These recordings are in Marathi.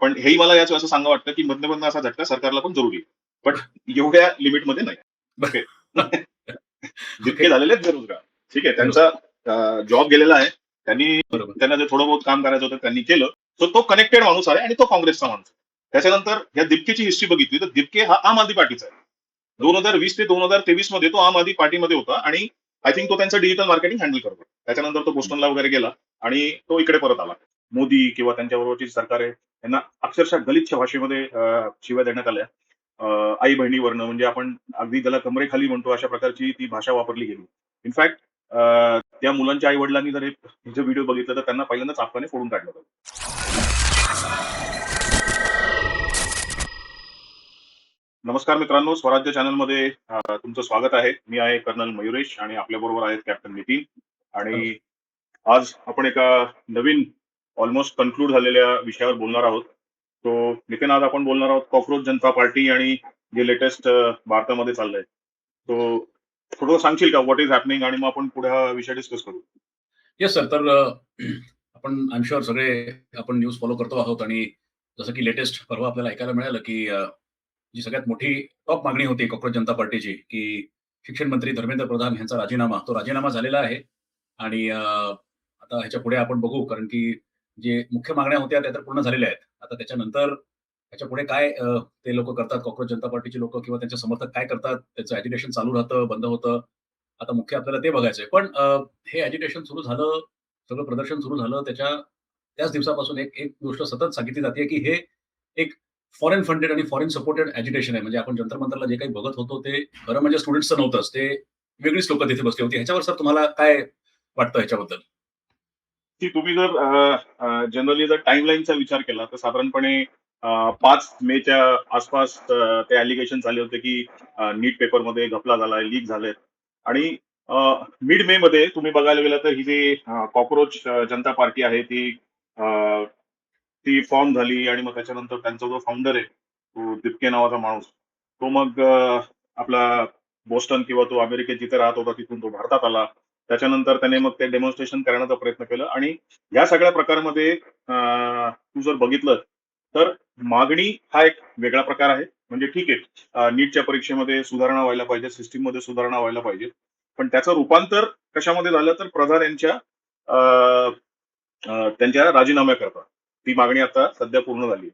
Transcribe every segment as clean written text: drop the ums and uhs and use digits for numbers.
पण हेही मला याच असं सांगा वाटतं, की मधनं-मधनं असा झटका सरकारला पण जरुरी आहे. बट एवढ्या लिमिटमध्ये नाही. ओके. जितके ओके. झालेले आहेत बेरोजगार. ठीक आहे. बरोबर. त्यांचा जॉब गेलेला आहे. बरोबर. त्यांना जे थोडं बहुत काम करायचं होतं त्यांनी केलं. तो कनेक्टेड माणूस आहे आणि तो काँग्रेसचा माणूस आहे. त्याच्यानंतर या दिपकेची हिस्ट्री बघितली तर दिपके हा आम आदमी पार्टीचा आहे. ओके. 2020 ते 2023 मध्ये तो आम आदमी पार्टीमध्ये होता आणि आय थिंक तो त्यांचं डिजिटल मार्केटिंग हँडल करतो. त्याच्यानंतर तो हं. बोस्टनला वगैरे गेला आणि तो इकडे परत आला. मोदी किंवा त्यांच्याबरोबरची सरकार आहे त्यांना अक्षरशः गलिच्छ भाषेमध्ये शिव्या देण्यात आल्या. आई बहिणीवरनं म्हणजे आपण अगदी त्याला कमरेखाली म्हणतो अशा प्रकारची ती भाषा वापरली गेली. इनफॅक्ट त्या मुलांच्या आई वडिलांनी जर हे व्हिडिओ बघितलं तर त्यांना पहिल्यांदाच चाबकाने फोडून काढलं होतं. नमस्कार मित्रांनो, स्वराज्य चॅनलमध्ये तुमचं स्वागत आहे. मी आहे कर्नल मयुरेश आणि आपल्याबरोबर आहेत कॅप्टन नितीन. आणि नमस्कार. आज आपण एका नवीन ऑलमोस्ट कन्क्लूड झालेल्या विषयावर बोलणार आहोत. तो नितीन, आज आपण बोलणार आहोत कॉकरोच जनता पार्टी आणि जे लेटेस्ट भारतामध्ये चाललंय. तो थोडं सांगशील का व्हॉट इज हॅपनिंग आणि मग आपण पुढे हा विषय डिस्कस करू. Yes sir. तर आपण आय एम शुअर सगळे आपण न्यूज फॉलो करतो आहोत आणि जसं की लेटेस्ट परवा आपल्याला ऐकायला मिळालं, की जी सगळ्यात मोठी टॉप मागणी होती कॉकरोच जनता पार्टीची, की शिक्षण मंत्री धर्मेंद्र प्रधान यांचा राजीनामा, तो राजीनामा झालेला आहे. आणि आता ह्याच्यापुढे आपण बघू, कारण की जे मुख्य मागण्या होत्या त्या तर पूर्ण झालेल्या आहेत. आता त्याच्यानंतर ह्याच्यापुढे काय ते लोकं करतात, कॉकरोच जनता पार्टीची लोकं किंवा त्यांचे समर्थक काय करतात, त्याचं अॅजिटेशन चालू राहतं, बंद होतं. आता मुख्य आपल्याला ते बघायचंय. पण हे अॅजिटेशन सुरू झालं, सगळं प्रदर्शन सुरू झालं, त्याच दिवसापासून एक एक गोष्ट सतत सांगितली जाते, की हे एक फॉरेन फंडेड आणि फॉरेन सपोर्टेड अॅजिटेशन आहे. म्हणजे आपण जंतर मंतरला जे काही बघत होतो ते खरं म्हणजे स्टुडंट्सचं नव्हतंच. ते वेगळीच लोकं तिथे बसली होती. ह्याच्यावर सर तुम्हाला काय वाटतं ह्याच्याबद्दल? की तुम्ही जर जनरली जर टाईमलाईनचा विचार केला तर साधारणपणे 5 मेच्या आसपास ते अलिगेशन आले होते की नीट पेपरमध्ये घपला झालाय, लीक झालेत. आणि मिड मे मध्ये तुम्ही बघायला गेलं तर ही जी कॉकरोच जनता पार्टी आहे ती फॉर्म झाली आणि मग त्याच्यानंतर त्यांचा जो फाउंडर आहे तो दिपके नावाचा माणूस, तो मग आपला बोस्टन किंवा तो अमेरिकेत जिथे राहत होता तिथून तो भारतात आला. त्याच्यानंतर त्याने मग ते डेमॉन्स्ट्रेशन करण्याचा प्रयत्न केला आणि या सगळ्या प्रकारामध्ये तू जर बघितलं तर मागणी हा एक वेगळा प्रकार आहे. म्हणजे ठीक आहे, नीटच्या परीक्षेमध्ये सुधारणा व्हायला पाहिजे, सिस्टीम मध्ये सुधारणा व्हायला पाहिजे. पण त्याचं रूपांतर कशामध्ये झालं तर प्रधान यांच्या त्यांच्या राजीनाम्याकरता ती मागणी आता सध्या पूर्ण झाली.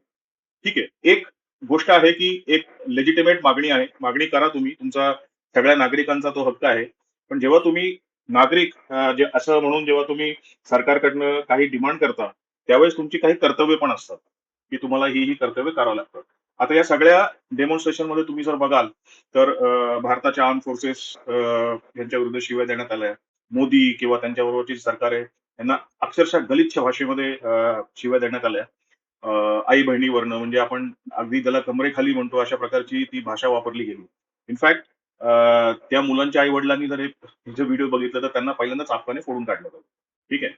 ठीक आहे. एक गोष्ट आहे की एक लेजिटिमेट मागणी आहे. मागणी करा तुम्ही. तुमचा सगळ्या नागरिकांचा तो हक्क आहे. पण जेव्हा तुम्ही नागरिक जे असं म्हणून जेव्हा तुम्ही सरकारकडनं काही डिमांड करता, त्यावेळेस तुमची काही कर्तव्य पण असतात, की तुम्हाला ही कर्तव्य करावं लागतात. आता या सगळ्या डेमॉन्स्ट्रेशनमध्ये तुम्ही जर बघाल तर भारताच्या आर्म फोर्सेस यांच्या विरुद्ध शिव्या देण्यात आल्या. मोदी किंवा त्यांच्याबरोबरची सरकार आहे यांना अक्षरशः गलिच्छ भाषेमध्ये शिव्या देण्यात आल्या. आई बहिणीवरनं म्हणजे आपण अगदी त्याला कमरेखाली म्हणतो अशा प्रकारची ती भाषा वापरली गेली. इनफॅक्ट त्या मुलांच्या आई वडिलांनी जर हे व्हिडिओ बघितलं तर त्यांना पहिल्यांदा चाबकाने फोडून काढलं होतं. ठीक आहे.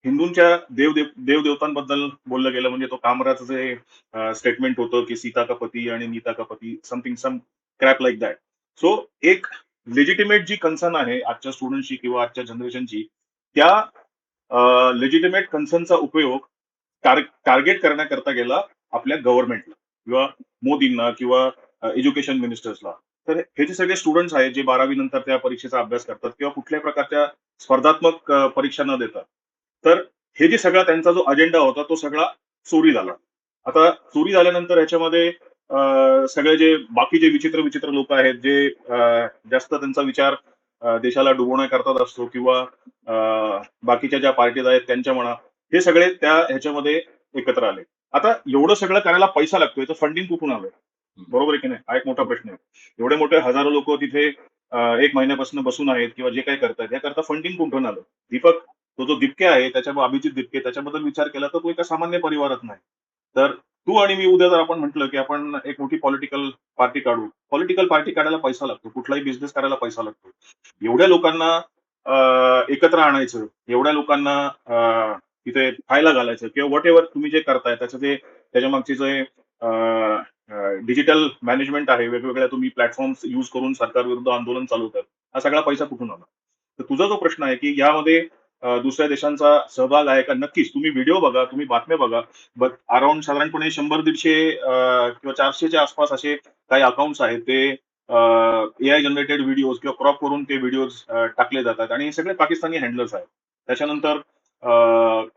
हिंदूंच्या देवदेवतांबद्दल बोललं गेलं म्हणजे तो कामराचं जे स्टेटमेंट होतं की सीता का पती आणि नीता का पती, something some crap like that. So एक लेजिटिमेट जी कन्सर्न आहे आजच्या स्टुडंटची किंवा आजच्या जनरेशनची, त्या लेजिटिमेट कन्सर्नचा उपयोग टार्गेट करण्याकरता गेला आपल्या गव्हर्नमेंटला किंवा मोदींना किंवा एज्युकेशन मिनिस्टर्सला. तर हे जे सगळे स्टुडंट्स आहेत जे 12वी नंतर त्या परीक्षेचा अभ्यास करतात किंवा कुठल्याही प्रकारच्या स्पर्धात्मक परीक्षा न देतात, तर हे जे सगळा त्यांचा जो अजेंडा होता तो सगळा चोरी झाला. आता चोरी झाल्यानंतर ह्याच्यामध्ये सगळे जे बाकीचे विचित्र विचित्र लोक आहेत जे जास्त त्यांचा विचार देशाला डुबवण्याकरता असतो किंवा बाकीच्या ज्या पार्टीज आहेत त्यांच्या म्हणा, हे सगळे त्या ह्याच्यामध्ये एकत्र आले. आता एवढं सगळं करायला पैसा लागतोय, तर फंडिंग कुठून आलं? हं. बरोबर आहे की नाही? हा एक मोठा प्रश्न आहे. एवढे मोठे हजारो लोक तिथे 1 महिन्यापासून बसून आहेत किंवा जे काही करतायत, याकरता फंडिंग कुठून आलं? दीपक, तो जो दिपके आहे, अभिजित दिपके त्याच्याबद्दल विचार केला तर तो एका सामान्य परिवारात नाही. तर तू आणि मी उद्या जर आपण म्हटलं, की आपण एक मोठी पॉलिटिकल पार्टी काढू. पॉलिटिकल पार्टी काढायला पैसा लागतो. कुठलाही बिझनेस करायला पैसा लागतो. एवढ्या लोकांना एकत्र आणायचं, एवढ्या लोकांना तिथे खायला घालायचं किंवा व्हॉटएव्हर तुम्ही जे करताय त्याच्यामागचे जे डिजिटल मॅनेजमेंट आहे, वेगवेगळ्या तुम्ही प्लॅटफॉर्म्स यूज करून सरकारविरुद्ध आंदोलन चालवतात. हा सगळा पैसा कुठून आला? तर तुझा जो प्रश्न आहे, की यामध्ये दुसऱ्या देशांचा सहभाग आहे का, नक्कीच तुम्ही व्हिडिओ बघा, तुम्ही बातम्या बघा. बट अराउंड साधारणपणे 100-150 किंवा 400च्या आसपास असे काही अकाउंट्स आहेत ते एआय जनरेटेड व्हिडिओज किंवा क्रॉप करून ते व्हिडिओज टाकले जातात आणि हे सगळे पाकिस्तानी हँडलर्स आहेत. त्याच्यानंतर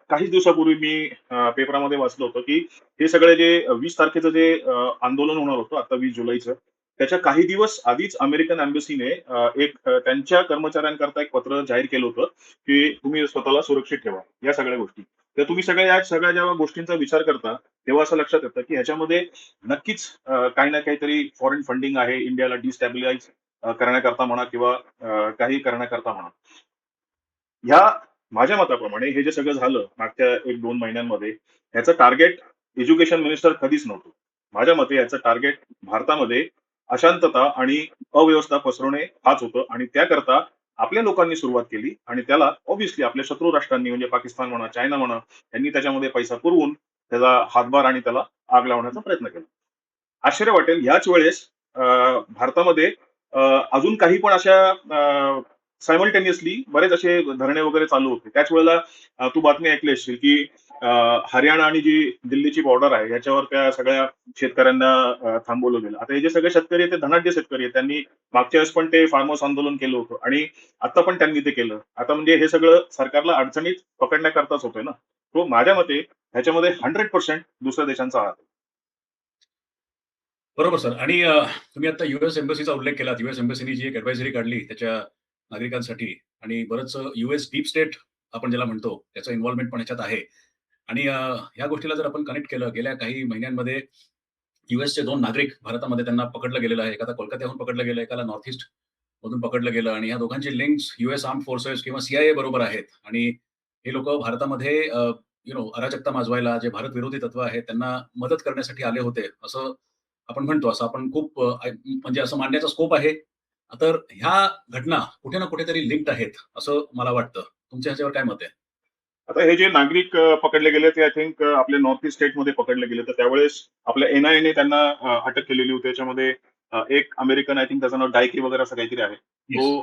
काही दिवसापूर्वी मी पेपरामध्ये वाचलं होतं की हे सगळे जे 20 तारखेचं जे आंदोलन होणार होतं आता 20 जुलैचं, त्याच्या काही दिवस आधीच अमेरिकन एम्बसीने त्यांच्या कर्मचाऱ्यांकरता एक पत्र जाहीर केलं होतं की तुम्ही स्वतःला सुरक्षित ठेवा, या सगळ्या गोष्टी. तर तुम्ही या सगळ्या जेव्हा गोष्टींचा विचार करता, तेव्हा असं लक्षात येतं की ह्याच्यामध्ये नक्कीच काही ना काहीतरी फॉरेन फंडिंग आहे इंडियाला डिस्टॅबिलाइज करण्याकरता म्हणा किंवा काही करण्याकरता म्हणा. ह्या माझ्या मताप्रमाणे हे जे सगळं झालं मागच्या 1-2 महिन्यांमध्ये, ह्याचं टार्गेट एज्युकेशन मिनिस्टर कधीच नव्हतं. माझ्या मते याचं टार्गेट भारतामध्ये अशांतता आणि अव्यवस्था पसरवणे हाच होतं आणि त्याकरता आपल्या लोकांनी सुरुवात केली आणि त्याला ऑब्व्हियसली आपल्या शत्रू राष्ट्रांनी म्हणजे पाकिस्तान म्हणा, चायना म्हणा, यांनी त्याच्यामध्ये पैसा पुरवून त्याला हातभार आणि त्याला आग लावण्याचा प्रयत्न केला. आश्चर्य वाटेल ह्याच वेळेस भारतामध्ये अ, अजून काही पण अशा सायमल्टेनियसली बरेच असे धरणे वगैरे चालू होते. त्याच वेळेला तू बातमी ऐकली असशील की अ, हरियाणा आणि जी दिल्लीची बॉर्डर आहे याच्यावर त्या सगळ्या शेतकऱ्यांना थांबवलं गेलं. आता हे जे सगळे शेतकरी आहेत ते धनाढ्य शेतकरी आहेत. त्यांनी मागच्या वेळेस पण ते फार्मर्स आंदोलन केलं होतं आणि आता पण त्यांनी ते केलं. आता म्हणजे हे सगळं सरकारला अडचणीत पकडण्याकरताच होतंय ना. तो माझ्या मते ह्याच्यामध्ये 100% दुसऱ्या देशांचा हात आहे. बरोबर सर. आणि तुम्ही आता यूएस एम्बसीचा उल्लेख केलात. यूएस एम्बसीनी जी एक एडव्हायझरी काढली त्याच्या नागरिकांसाठी आणि बरंचसं यूएस डीप स्टेट आपण ज्याला म्हणतो, त्याचं इन्व्हॉल्वमेंट पण ह्याच्यात आहे. आणि ह्या गोष्टीला जर आपण कनेक्ट केलं, गेल्या काही महिन्यांमध्ये यूएसचे 2 नागरिक भारतामध्ये त्यांना पकडलं गेलेलं आहे. एखादा कोलकात्याहून पकडलं गेलं, एकाला नॉर्थ ईस्ट मधून पकडलं गेलं आणि ह्या दोघांची लिंक्स यूएस आर्म्ड फोर्सेस किंवा सीआयए बरोबर आहेत. आणि हे लोकं भारतामध्ये अराजकता माजवायला जे भारत विरोधी तत्व आहेत, त्यांना मदत करण्यासाठी आले होते, असं आपण म्हणतो. असं आपण खूप म्हणजे असं मांडण्याचा स्कोप आहे. तर ह्या घटना कुठे ना कुठेतरी लिंक्ड आहेत, असं मला वाटतं. तुमच्या ह्याच्यावर काय मत आहे? आता हे जे नागरिक पकडले गेले ते आय थिंक आपल्या नॉर्थ ईस्ट स्टेटमध्ये पकडले गेले. तर त्यावेळेस आपल्या एनआयएने त्यांना अटक केलेली होती. त्याच्यामध्ये एक अमेरिकन आय थिंक त्याचं नाव डायके वगैरे असं काहीतरी आहे. येस.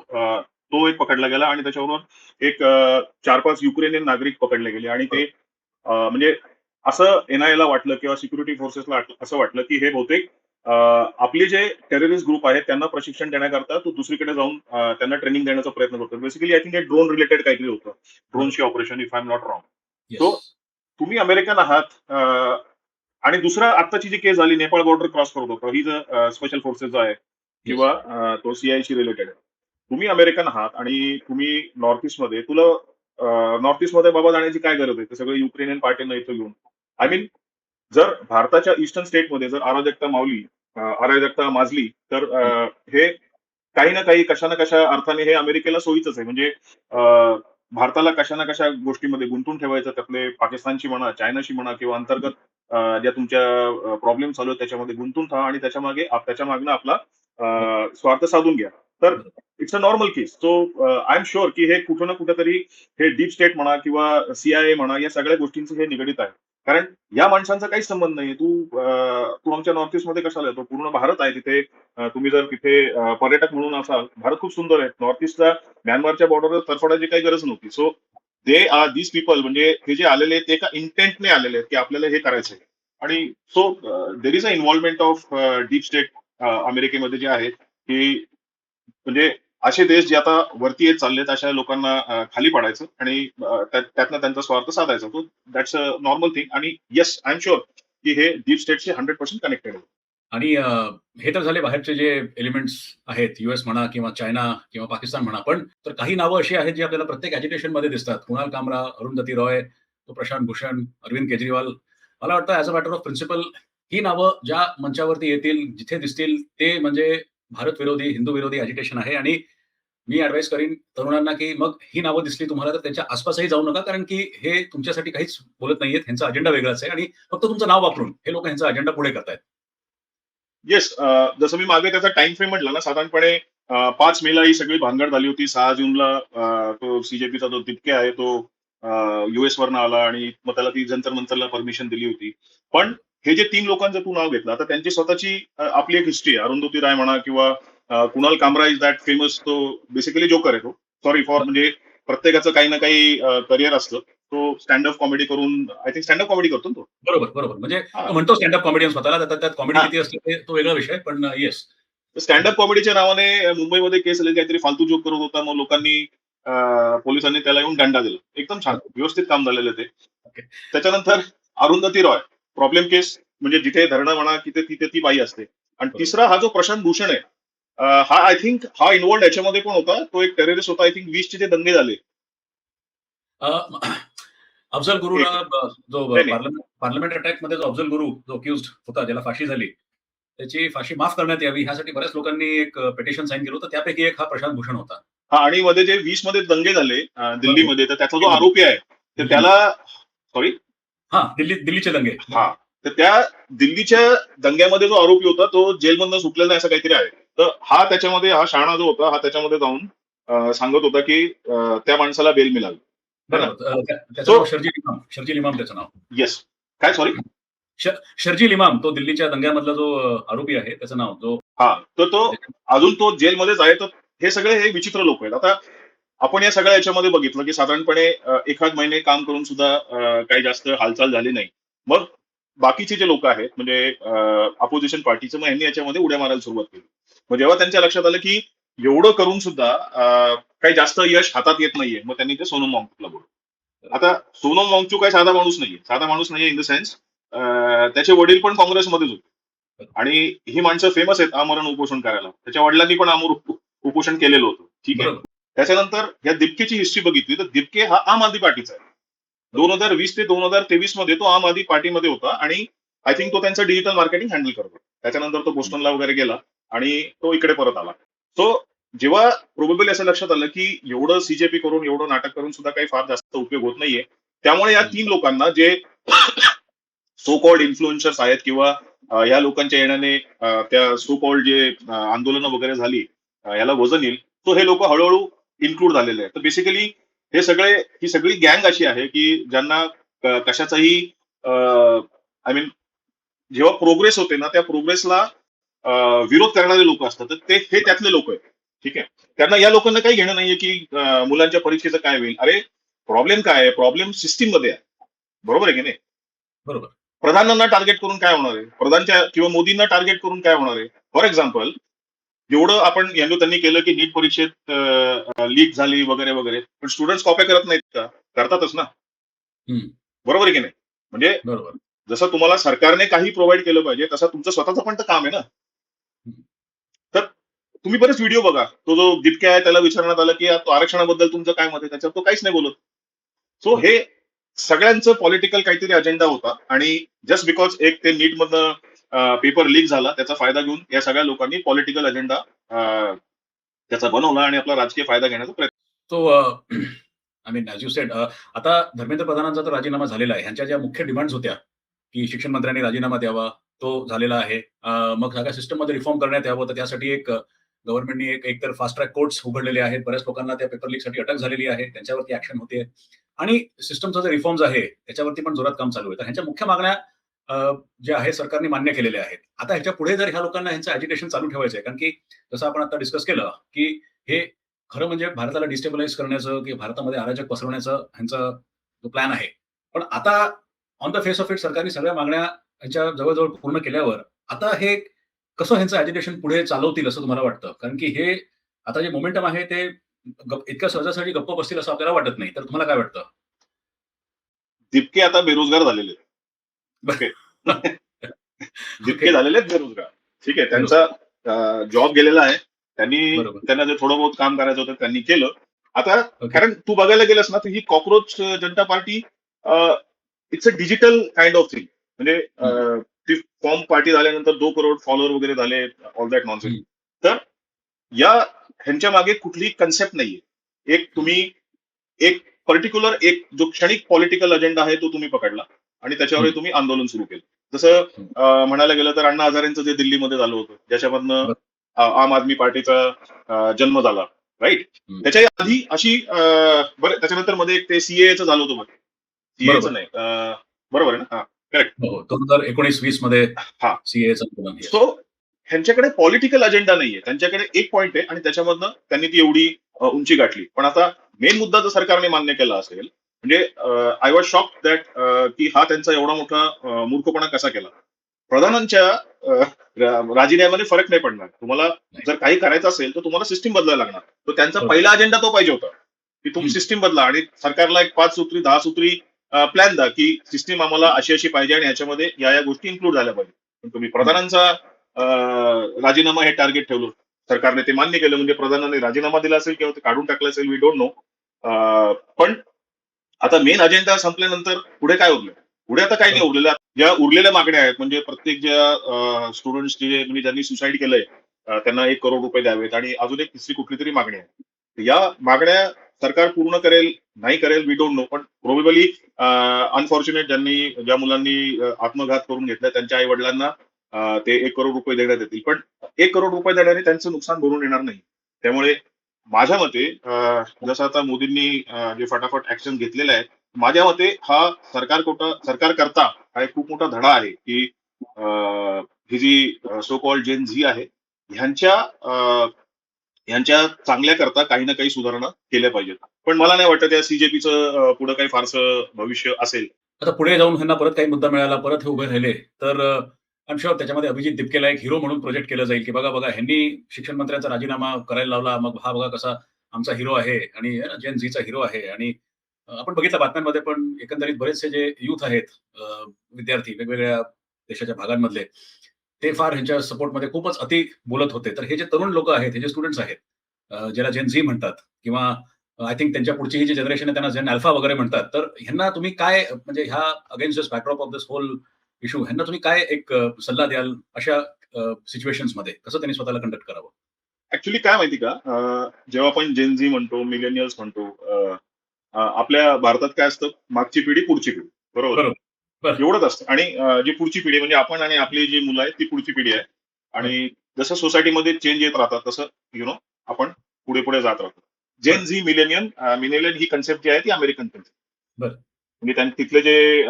तो एक पकडला गेला आणि त्याच्याबरोबर एक 4-5 युक्रेनियन नागरिक पकडले गेले आणि ते म्हणजे असं एनआयएला वाटलं किंवा सिक्युरिटी फोर्सेसला असं वाटलं की हे बहुतेक आपले जे टेररिस्ट ग्रुप आहेत त्यांना प्रशिक्षण देण्याकरता तो दुसरीकडे जाऊन त्यांना ट्रेनिंग देण्याचा प्रयत्न करतो. बेसिकली आय थिंक हे ड्रोन रिलेटेड काहीतरी होतं. बरोबर. ड्रोनची operation if I am not wrong. Yes. So तुम्ही अमेरिकन आहात आणि दुसरा आत्ताची जी केस झाली नेपाळ बॉर्डर क्रॉस करत होता ही जर स्पेशल फोर्सेस आहे येस. किंवा तो सीआयशी रिलेटेड आहे. तुम्ही अमेरिकन आहात आणि तुम्ही नॉर्थ ईस्ट मध्ये तुला नॉर्थ ईस्ट मध्ये बाबा जाण्याची काय गरज आहे? ते सगळं युक्रेनियन पार्टीनं इथं घेऊन. आय मीन जर भारताच्या ईस्टर्न स्टेटमध्ये जर अराजकता मावली, अराजकता माजली तर हे काही ना काही कशा ना कशा अर्थाने हे अमेरिकेला सोयीचंच आहे. म्हणजे भारताला कशा ना कशा गोष्टीमध्ये गुंतून ठेवायचं त्यातले पाकिस्तानशी म्हणा, चायनाशी म्हणा किंवा अंतर्गत ज्या तुमच्या प्रॉब्लेम चालू आहेत त्याच्यामध्ये गुंतून राहा आणि त्याच्या मागनं आपला स्वार्थ साधून घ्या. तर बरोबर. It's a normal case. So I am sure की हे कुठं ना कुठेतरी हे डीप स्टेट म्हणा किंवा सीआयए म्हणा या सगळ्या गोष्टींचं हे निगडीत आहे. कारण या माणसांचा काहीच संबंध नाहीये. तू आमच्या नॉर्थ ईस्ट मध्ये कशाला येतो? पूर्ण भारत आहे तिथे. तुम्ही जर तिथे पर्यटक म्हणून असाल, भारत खूप सुंदर आहे. नॉर्थ ईस्टला म्यानमारच्या बॉर्डरवर तडफडायची काही गरज नव्हती. So they are these people म्हणजे हे जे आलेले आहेत ते एका इंटेंटने आलेले आहेत की आपल्याला हे करायचंय. आणि so there is a involvement of deep state अमेरिकेमध्ये जे आहे की म्हणजे असे देश जे आता वरती येत चाललेत अशा लोकांना खाली पाडायचं आणि त्यातनं त्यांचा स्वार्थ साधायचा. तो दॅट्स अ नॉर्मल थिंग आणि येस आय एम शुअर की हे डीप स्टेटशी 100% कनेक्टेड आहे. आणि हे तर झाले बाहेरचे जे एलिमेंट्स आहेत, यूएस म्हणा किंवा चायना किंवा पाकिस्तान म्हणा. पण तर काही नावं अशी आहेत, जी आपल्याला प्रत्येक ॲजिटेशनमध्ये दिसतात. कुणाल कामरा, अरुंधती रॉय, तो प्रशांत भूषण, अरविंद केजरीवाल. मला वाटतं as a matter of principle ही नावं ज्या मंचावरती येतील, जिथे दिसतील ते म्हणजे भारत विरोधी, हिंदू विरोधी ॲजिटेशन आहे. आणि मी ॲडवाईस करीन तरुणांना, की मग ही नावं दिसली तुम्हाला तर त्यांच्या आसपासही जाऊ नका. कारण की हे तुमच्यासाठी काहीच बोलत नाहीयेत. ह्यांचा अजेंडा वेगळाच आहे आणि फक्त तुमचं नाव वापरून हे लोकं ह्यांचा अजेंडा पुढे करतायत. येस, जसं मी मागे त्याचा टाइम फ्रेम म्हटला ना साधारणपणे 5 मेला ही सगळी भानगड झाली होती. 6 जूनला तो सीजेपीचा जो तिटके आहे तो युएस वरनं आला आणि मग त्याला ती जंतर मंतरला परमिशन दिली होती. पण हे जे 3 लोकांचं तू नाव घेतलं, आता त्यांची स्वतःची आपली एक हिस्ट्री आहे. अरुंधती राय म्हणा किंवा कुणाल कामरा इज दॅट फेमस तो बेसिकली जोकर आहे तो. सॉरी फॉर म्हणजे प्रत्येकाचं काही ना काही करिअर असतं. तो स्टँडअप कॉमेडी करून आय थिंक स्टँडअप कॉमेडी करतो ना तो. बरोबर, बरोबर. म्हणजे हा तो म्हणतो स्टँड अप कॉमेडियन स्वतःला, त्यात कॉमेडी हा किती असते ते तो वेगळा विषय, पण येस. स्टँडअप कॉमेडीच्या नावाने मुंबईमध्ये केस आली, काहीतरी फालतू जोक करत होता. मग लोकांनी पोलिसांनी त्याला येऊन दंडा दिला. एकदम छान व्यवस्थित काम झालेलं ते. ओके. त्याच्यानंतर अरुंधती रॉय प्रॉब्लेम केस, म्हणजे जिथे धरणं म्हणा तिथे तिथे ती बाई असते. आणि बरोबर. तिसरा हा जो प्रशांत भूषण आहे, हा आय थिंक हा इन्व्हॉल्ड याच्यामध्ये कोण होता, तो एक टेररिस्ट होता. आय थिंक 20 जे दंगे झाले. अ, अफजल गुरुला एक जो नाही नाही पार्लमेंट अटॅकमध्ये जो अफजल गुरु जो अक्युज्ड होता, ज्याला फाशी झाली, त्याची फाशी माफ करण्यात यावी ह्यासाठी बऱ्याच लोकांनी एक पिटिशन साइन केलं होतं. त्यापैकी एक हा प्रशांत भूषण होता. हा, आणि मध्ये जे 20 मध्ये दंगे झाले बरोबर. दिल्लीमध्ये, तर त्याचा जो दिल्लीमध्ये. आरोपी आहे तर दिल्लीमध्ये. त्याला सॉरी दिल्लीचे दंगे. हा, तर त्या दिल्लीच्या दंग्यामध्ये जो आरोपी होता तो जेलमधनं सुटलेला नाही असं काहीतरी आहे. तर हा त्याच्यामध्ये, हा शहाणा जो होता हा त्याच्यामध्ये जाऊन सांगत होता की त्या माणसाला बेल मिळाली है ना. बरोबर. त्याचं सो नाव शर्जील इमाम त्याचं नाव. येस, काय सॉरी शर्जील इमाम, तो दिल्लीच्या दंग्यामधला जो आरोपी आहे त्याचं नाव, जो हा, तर तो अजून तो जेलमध्येच आहे. तर हे सगळे हे विचित्र लोक आहेत. आता आपण या सगळ्या याच्यामध्ये बघितलं की साधारणपणे एखाद महिने काम करून सुद्धा काही जास्त हालचाल झाली नाही. मग बाकीचे जे लोक आहेत म्हणजे अपोजिशन पार्टीचे, मग यांनी याच्यामध्ये उड्या मारायला सुरुवात केली. मग जेव्हा त्यांच्या लक्षात आलं की एवढं करून सुद्धा काही जास्त यश हातात येत नाहीये, मग त्यांनी ते सोनम वांगचुकला बोलवलं. आता सोनम वांगचुक काही साधा माणूस नाहीये, साधा माणूस नाहीये इन द सेन्स त्याचे वडील पण काँग्रेसमध्येच होते आणि ही माणसं फेमस आहेत आमरण उपोषण करायला. त्याच्या वडिलांनी पण उपोषण केलेलं होतं. ठीक आहे. बरोबर. त्याच्यानंतर या दिपकेची हिस्ट्री बघितली तर दिपके हा आम आदमी पार्टीचा आहे. 2020 ते 2023 मध्ये तो आम आदमी पार्टीमध्ये होता आणि आय थिंक तो त्यांचं डिजिटल मार्केटिंग हँडल करतो. त्याच्यानंतर तो बोस्टनला वगैरे गेला आणि तो इकडे परत आला. सो जेव्हा प्रोबेबली असं लक्षात आलं की एवढं सीजेपी करून, एवढं नाटक करून सुद्धा काही फार जास्त उपयोग होत नाहीये, त्यामुळे या 3 लोकांना जे सो कॉल्ड इन्फ्लुएन्सर्स आहेत किंवा या लोकांच्या येण्याने त्या सो कॉल्ड जे आंदोलनं वगैरे झाली याला वजन येईल, तो हे लोक हळूहळू इन्क्लूड झालेले आहेत. तर बेसिकली हे सगळे, ही सगळी गँग अशी आहे की ज्यांना कशाचाही आय मीन जेव्हा प्रोग्रेस होते ना त्या प्रोग्रेसला विरोध करणारे लोक असतात. तर ते हे त्यातले लोक आहेत. ठीक आहे. त्यांना या लोकांना काही घेणं नाहीये की मुलांच्या परीक्षेचं काय होईल. अरे प्रॉब्लेम काय आहे, प्रॉब्लेम सिस्टीम मध्ये आहे. बरोबर आहे की नाही. बरोबर. प्रधानांना टार्गेट करून काय होणार आहे, प्रधानच्या किंवा मोदींना टार्गेट करून काय होणार आहे. फॉर एक्झाम्पल एवढं आपण त्यांनी केलं की नीट परीक्षेत लीक झाली वगैरे वगैरे, पण स्टुडंट्स कॉप्या करत नाहीत का, करतातच ना. हम्म. बरोबर आहे की नाही. म्हणजे बरोबर. जसं तुम्हाला सरकारने काही प्रोव्हाइड केलं पाहिजे तसं तुमचं स्वतःचं पण तर काम आहे ना. हम्म. तर तुम्ही बरेच व्हिडिओ बघा, तो जो दिपके आहे त्याला विचारण्यात आलं की तो आरक्षणाबद्दल तुमचं काय मत आहे, त्याच्यावर तो काहीच नाही बोलत. सो हे सगळ्यांचं पॉलिटिकल काहीतरी अजेंडा होता आणि जस्ट बिकॉज एक ते नीट मधनं पेपर लीक झाला त्याचा फायदा घेऊन या सगळ्या लोकांनी पॉलिटिकल अजेंडा त्याचा बनवला आणि आपला राजकीय फायदा घेण्याचा प्रयत्न. So I mean as you sed, आता धर्मेंद्र प्रधानांचा तर राजीनामा झालेला आहे. ह्यांच्या ज्या मुख्य डिमांड्स होत्या की शिक्षण मंत्र्यांनी राजीनामा द्यावा, तो झालेला आहे. मग सगळ्या सिस्टममध्ये रिफॉर्म करण्यात यावं, तर त्यासाठी गव्हर्नमेंटनी एकतर फास्ट ट्रॅक कोर्ट्स उघडलेले आहेत. बऱ्याच लोकांना त्या पेपर लीकसाठी अटक झालेली आहे. त्यांच्यावरती ऍक्शन होते आणि सिस्टमचा जे रिफॉर्म्स आहे त्याच्यावरती पण जोरात काम चालू आहे. तर ह्यांच्या मुख्य मागण्या ज्या आहेत सरकारने मान्य केलेल्या आहेत. आता ह्याच्या पुढे जर ह्या लोकांना ह्यांचं अजिटेशन चालू ठेवायचं आहे, कारण की जसं आपण आता डिस्कस केलं की हे खरं म्हणजे भारताला डिस्टेबलाइज करण्याचं की भारतामध्ये अराजक पसरवण्याचं ह्यांचा जो प्लॅन आहे. पण आता on the face of it सरकारने सगळ्या मागण्या ह्यांच्या जवळ पूर्ण केल्यावर आता हे कसं ह्यांचं अजिटेशन पुढे चालवतील असं तुम्हाला वाटतं? कारण की हे आता जे मोमेंटम आहे ते इतक्या सहजासहजी गप्प बसतील असं आपल्याला वाटत नाही. तर तुम्हाला काय वाटतं? दिपके आता बेरोजगार झालेले आहेत. ओके. ओके. जितके झालेले आहेत बेरोजगार. ठीक आहे. बरोबर. त्यांचा जॉब गेलेला आहे. बरोबर. त्यांना जे थोडं बहुत काम करायचं होतं त्यांनी केलं. आता ओके. कारण तू बघायला गेलास ना तर ही cockroach Janata party it's a digital kind of thing. म्हणजे ती फॉर्म पार्टी झाल्यानंतर 2 करोड फॉलोअर वगैरे झाले, ऑल दॅट नॉनसेन्स. तर या ह्यांच्या मागे कुठलीही कन्सेप्ट नाहीये. एक तुम्ही एक पर्टिक्युलर एक जो क्षणिक पॉलिटिकल अजेंडा आहे तो तुम्ही पकडला आणि त्याच्यावर तुम्ही आंदोलन सुरू केलं. जसं म्हणायला गेलं तर अण्णा हजारेंचं जे दिल्लीमध्ये झालं होतं, ज्याच्यामधनं आम आदमी पार्टीचा जन्म झाला, राईट. त्याच्या आधी अशी बरं त्याच्यानंतर मध्ये एक ते सीएचं झालं होतं. सीएचं नाही, बरोबर आहे ना. हा, करेक्ट. हो, 2019-20 मध्ये हा. सीएचं आंदोलन. सो ह्यांच्याकडे पॉलिटिकल अजेंडा नाहीये. त्यांच्याकडे एक पॉइंट आहे आणि त्याच्यामधनं त्यांनी ती एवढी उंची गाठली. पण आता मेन मुद्दा जर सरकारने मान्य केला असेल, म्हणजे आय वॉज शॉक दॅट की हा त्यांचा एवढा मोठा मूर्खपणा कसा केला. प्रधानांच्या राजीनाम्याने फरक नाही पडणार. तुम्हाला नाही. जर काही करायचं असेल तर तुम्हाला सिस्टीम बदलायला लागणार. तर त्यांचा बरोबर. पहिला अजेंडा तो पाहिजे होता, की तुम्ही हं. सिस्टीम बदला आणि सरकारला एक 5 सूत्री 10 सूत्री प्लॅन द्या, की सिस्टीम आम्हाला अशी पाहिजे आणि याच्यामध्ये या गोष्टी इन्क्लूड झाल्या पाहिजे. पण तुम्ही हं. प्रधानांचा राजीनामा हे टार्गेट ठेवलं. सरकारने ते मान्य केलं म्हणजे प्रधानांनी राजीनामा दिला असेल किंवा ते काढून टाकलं असेल, वी डोंट नो. पण आता मेन अजेंडा संपल्यानंतर पुढे काय उरलं? पुढे आता काही नाही बरोबर. उरलेलं. ज्या उरलेल्या मागण्या आहेत म्हणजे प्रत्येक ज्या स्टुडंट्सचे म्हणजे ज्यांनी सुसाईड केलंय त्यांना 1 करोड रुपये द्यावेत आणि अजून एक तिसरी कुठलीतरी मागणी आहे. या मागण्या सरकार पूर्ण करेल, नाही करेल वी डोंट नो. पण प्रोबेबली अनफॉर्च्युनेट ज्या मुलांनी आत्मघात करून घेतलाय त्यांच्या आई-वडिलांना ते 1 करोड रुपये देण्यात येतील. पण 1 करोड रुपये देण्याने त्यांचं नुकसान भरून येणार नाही. त्यामुळे माझ्या मते जसं आता मोदींनी जे फटाफट ऍक्शन घेतलेलं आहे, माझ्या मते हा सरकारकरता हा एक खूप मोठा धडा आहे, की ही जी सो कॉल्ड जेन झी आहे, ह्यांच्या ह्यांच्या चांगल्या करता काही ना काही सुधारणा केल्या पाहिजेत. पण मला नाही वाटत या सीजेपीचं पुढे काही फारसं भविष्य असेल. आता पुढे जाऊन ह्यांना परत काही मुद्दा मिळाला, परत हे उभे राहिले, तर आय एम शुअर त्याच्यामध्ये अभिजित दिपकेला एक हिरो म्हणून प्रोजेक्ट केलं जाईल, की बघा, बघा ह्यांनी शिक्षण मंत्र्यांचा राजीनामा करायला लावला, मग हा बघा कसा आमचा हिरो आहे आणि जेन झीचा हिरो आहे. आणि आपण बघितलं बातम्यांमध्ये पण एकंदरीत बरेचसे जे यूथ आहेत, विद्यार्थी वेगवेगळ्या देशाच्या भागांमधले, ते फार ह्यांच्या सपोर्टमध्ये खूपच अति बोलत होते. तर हे जे तरुण लोकं आहेत, हे जे स्टुडंट्स आहेत, ज्याला जेन झी म्हणतात किंवा आय थिंक त्यांच्या पुढची ही जी जनरेशन आहे त्यांना जेन अल्फा वगैरे म्हणतात. तर ह्यांना तुम्ही काय म्हणजे ह्या against this backdrop of this whole issue ह्यांना तुम्ही काय एक सल्ला द्याल अशा सिच्युएशन्समध्ये? कसं त्यांनी स्वतःला कंडक्ट करावं? ऍक्च्युली काय माहिती का जेव्हा आपण जेन झी म्हणतो, मिलेनियल्स म्हणतो, आपल्या भारतात काय असतं, मागची पिढी, पुढची पिढी. बरोबर? बरोबर. बरं, एवढंच असतं आणि जी पुढची पिढी म्हणजे आपण आणि आपली जी मुलं आहेत ती पुढची पिढी आहे. बरं, आणि जसं सोसायटीमध्ये चेंज येत राहतात तसं आपण पुढे पुढे जात राहतो. जेन बरं, झी मिलेनियन ही कन्सेप्ट जी आहे ती अमेरिकन कन्सेप्ट. बरं. म्हणजे तिथले जे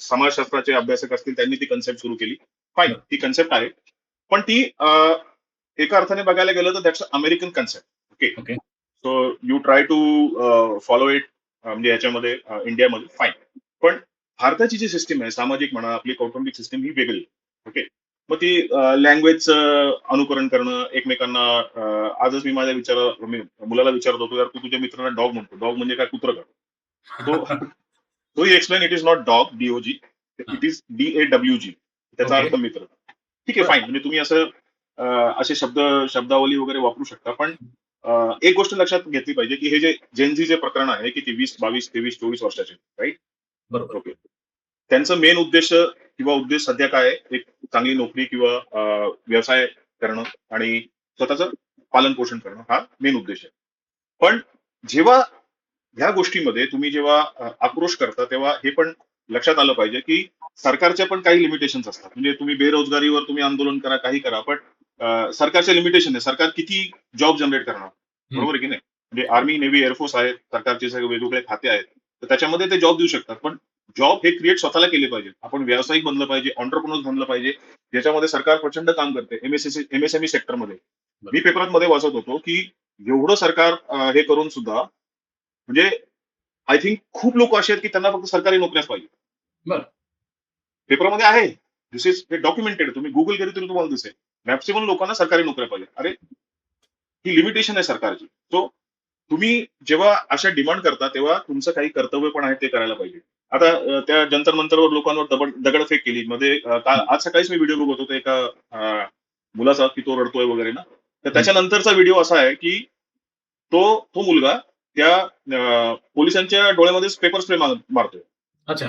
समाजशास्त्राचे अभ्यासक असतील त्यांनी ती कन्सेप्ट सुरू केली. फाईन, बरं. ती कन्सेप्ट आहे. पण ती एका अर्थाने बघायला गेलं तर that's American concept. Okay. Okay. So you try to follow it म्हणजे याच्यामध्ये इंडियामध्ये फाईन. पण भारताची जी सिस्टीम आहे सामाजिक म्हणा आपली कौटुंबिक सिस्टीम ही वेगळी. ओके. मग ती लँग्वेजचं अनुकरण करणं एकमेकांना आजच मी मी मुलाला विचारत होतो, यार तू तुझ्या मित्रांना डॉग म्हणतो. डॉग म्हणजे काय कुत्रं का? तो तो explain it is not dog D O G. हां. It is DAWG. त्याचा ओके. अर्थ मित्र. ठीक आहे बरं. फाईन. म्हणजे तुम्ही असं असे शब्दावली वगैरे वापरू शकता. पण एक गोष्ट लक्षात घेतली पाहिजे, की हे जे जेन जे प्रकरण आहे, की ते 20, 22, 23, 24 वर्षाचे राइट? बरोबर. ओके. त्यांचं मेन उद्देश सध्या काय आहे? एक चांगली नोकरी किंवा व्यवसाय करणं आणि स्वतःचं पालन-पोषण करणं हा मेन उद्देश आहे. पण जेव्हा ह्या गोष्टीमध्ये तुम्ही जेव्हा आक्रोश करता, तेव्हा हे पण लक्षात आलं पाहिजे, की सरकारच्या पण काही लिमिटेशन्स असतात. म्हणजे तुम्ही बेरोजगारीवर आंदोलन करा, काही करा. पण सरकारचे लिमिटेशन आहे. सरकार किती जॉब जनरेट करणार? हं. बरोबर आहे की नाही? म्हणजे आर्मी, नेव्ही, एअरफोर्स आहेत. सरकारचे सगळे वेगवेगळे खाते आहेत. तर त्याच्यामध्ये ते जॉब देऊ शकतात. पण जॉब हे क्रिएट स्वतःला केले पाहिजे. आपण व्यावसायिक बनलं पाहिजे, एंटरप्रेन्योर्स बनलं पाहिजे. ज्याच्यामध्ये सरकार प्रचंड काम करते. MSME सेक्टरमध्ये. मी बरोबर. पेपरांमध्ये वाचत होतो, की एवढं सरकार हे करून सुद्धा म्हणजे आय थिंक खूप लोक असे आहेत, की त्यांना फक्त सरकारी नोकऱ्याच पाहिजे. बरं. पेपरमध्ये आहे. दिस इज डॉक्युमेंटेड. तुम्ही Google केली तरी तुम्हाला दिसेल. मॅक्सिमम लोकांना सरकारी नोकऱ्या पाहिजे. अरे, ही लिमिटेशन आहे सरकारची. सो तुम्ही जेव्हा अशा डिमांड करता, तेव्हा तुमचं काही कर्तव्य पण आहे ते करायला पाहिजे. आता त्या जंतर मंतरवर लोकांवर दगडफेक केली. मध्ये हं, आज सकाळीच मी व्हिडिओ बघत होतो एका मुलाचा, की तो रडतोय वगैरे ना. तर हं. त्याच्यानंतरचा व्हिडिओ असा आहे, की तो तो मुलगा त्या पोलिसांच्या डोळ्यामध्येच पेपर स्प्रे मारतोय. अच्छा.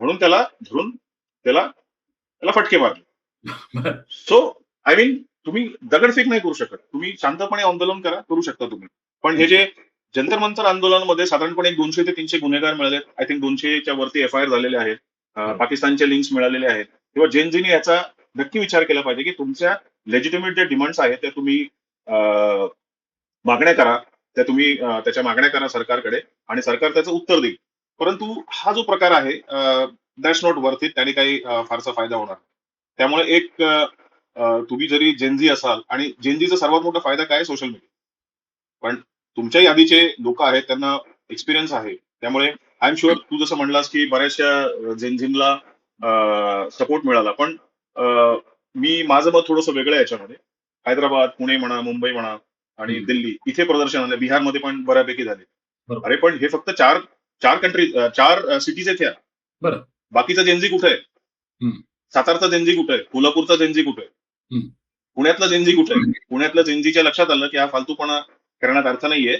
म्हणून त्याला धरून त्याला त्याला फटके मारले. बरं. सो आय मीन तुम्ही दगडफेक नाही करू शकत. तुम्ही शांतपणे आंदोलन करू शकता तुम्ही. पण हे हं. जे जंतर मंतर आंदोलनामध्ये साधारणपणे 200 ते 300 गुन्हेगार मिळाले. आय थिंक 200च्या वरती एफ-आय-आर झालेले आहेत. बरोबर. पाकिस्तानचे लिंक्स मिळालेले आहेत. तेव्हा जेन याचा नक्की विचार केला पाहिजे, की तुमच्या लेजिटिमेट ज्या डिमांड्स आहेत त्या तुम्ही मागण्या करा. त्याच्या मागण्या करा सरकारकडे आणि सरकार त्याचं उत्तर देईल. परंतु हा जो प्रकार आहे दॅट्स नॉट वर्थ इट. त्याने काही फारसा फायदा होणार नाही. त्यामुळे एक तुम्ही जरी जेन असाल आणि जेन सर्वात मोठा फायदा काय सोशल मीडिया. पण तुमच्या यादीचे लोक आहेत, त्यांना एक्सपिरियन्स आहे. त्यामुळे आय एम शुअर तू जसं म्हणलास की बऱ्याचशा जेनझिनला सपोर्ट मिळाला. पण माझं मत थोडंसं वेगळं आहे याच्यामध्ये. हैदराबाद, पुणे म्हणा, मुंबई म्हणा आणि हम्म. दिल्ली इथे प्रदर्शन झाले. बिहारमध्ये पण बऱ्यापैकी झाले. बरोबर. अरे पण हे फक्त चार चार कंट्री, चार सिटीज आहेत ह्या. बरं. बाकीचा जेनझी कुठे आहे? हम्म. सातारचा जेनझी कुठे आहे? कोल्हापूरचा जेनझी कुठे आहे? हम्म. पुण्यातला जेनझी कुठे आहे? पुण्यातल्या जेनझीच्या लक्षात आलं की हा फालतूपणा करण्यात अर्थ नाहीये.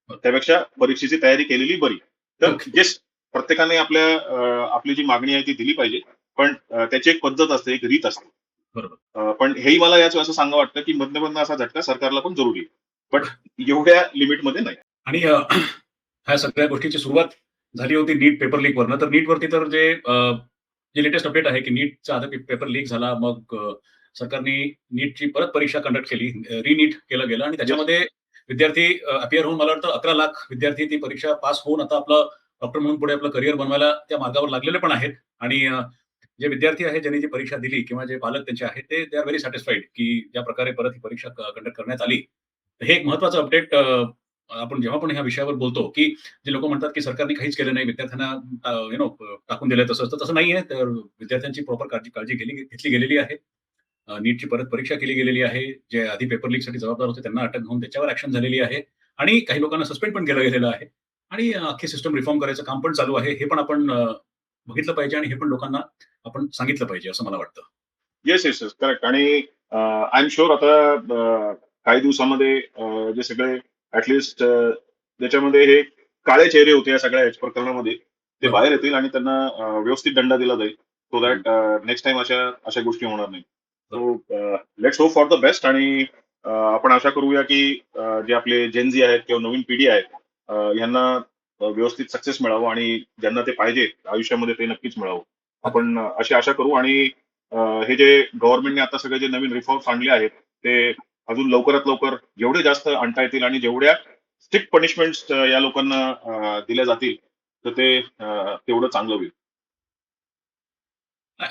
त्यापेक्षा परीक्षेची तयारी केलेली बरी. तर Okay. येस, प्रत्येकाने आपली जी मागणी आहे ती दिली पाहिजे. पण त्याची एक पद्धत असते, एक रीत असते. बरोबर. पण हेही मला याच असं सांगा वाटतं की मधनं असा झटका सरकारला पण जरुरी आहे. पण एवढ्या लिमिटमध्ये नाही. आणि ह्या सगळ्या गोष्टीची सुरुवात झाली होती नीट पेपर लीक वरनं. तर नीटवरती तर जे लेटेस्ट अपडेट आहे की नीटचा आधी पेपर लीक झाला. मग सरकारने नीटची परत परीक्षा कंडक्ट केली. रिनीट केलं गेलं आणि त्याच्यामध्ये विद्यार्थी अपिअर होऊन मला वाटतं 11 लाख विद्यार्थी ती परीक्षा पास होऊन आता आपलं डॉक्टर म्हणून पुढे आपलं करिअर बनवायला त्या मार्गावर लागलेले पण आहेत. आणि जे विद्यार्थी आहेत ज्यांनी जी परीक्षा दिली किंवा जे पालक त्यांचे आहेत दे आर व्हेरी सॅटिस्फाईड की ज्या प्रकारे परत ही परीक्षा कंडक्ट करण्यात आली. तर हे एक महत्वाचं अपडेट आपण जेव्हा पण ह्या विषयावर बोलतो की जे लोक म्हणतात की सरकारने काहीच केलं नाही, विद्यार्थ्यांना टाकून दिलंय तसं नाहीये. तर विद्यार्थ्यांची प्रॉपर काळजी घेतली गेलेली आहे. नीटची परत परीक्षा केली गेलेली आहे. जे आधी पेपर लीकसाठी जबाबदार होते त्यांना अटक घेऊन त्याच्यावर ऍक्शन झालेली आहे आणि काही लोकांना सस्पेंड पण केलं गेलेलं आहे आणि अख्खी सिस्टम रिफॉर्म करायचं काम पण चालू आहे. हे पण आपण बघितलं पाहिजे आणि हे पण लोकांना आपण सांगितलं पाहिजे असं मला वाटतं. Yes, yes, yes. करेक्ट. आणि आय एम शुअर आता काही दिवसामध्ये जे सगळे ऍटलिस्ट ज्याच्यामध्ये हे काळे चेहरे होते या सगळ्या प्रकरणामध्ये ते बरोबर. बाहेर येतील आणि त्यांना व्यवस्थित दंड दिला जाईल. सो हम्म. दॅट नेक्स्ट टाइम अशा गोष्टी होणार नाही. So let's hope for the best. आणि आपण आशा करूया की जे आपले जेनझी आहेत किंवा नवीन पिढी आहे यांना व्यवस्थित सक्सेस मिळावं आणि ज्यांना ते पाहिजे आयुष्यामध्ये ते नक्कीच मिळावं. आपण अशी आशा करू. आणि हे जे गव्हर्नमेंटने आता सगळे जे नवीन रिफॉर्म्स आणले आहेत ते अजून लवकरात लवकर जेवढे जास्त आणता येतील आणि जेवढ्या स्ट्रिक्ट पनिशमेंट्स या लोकांना दिल्या जातील तर ते तेवढं चांगलं होईल.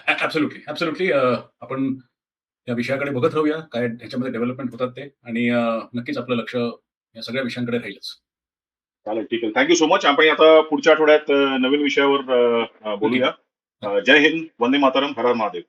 Absolutely absolutely. आपण या विषयाकडे बघत राहूया काय ह्याच्यामध्ये डेव्हलपमेंट होतात ते आणि नक्कीच आपलं लक्ष या सगळ्या विषयांकडे राहीलच. चालेल, ठीक आहे. Thank you so much. आपण आता पुढच्या आठवड्यात नवीन विषयावर बोलूया. जय हिंद, वंदे मातरम, हर हर महादेव.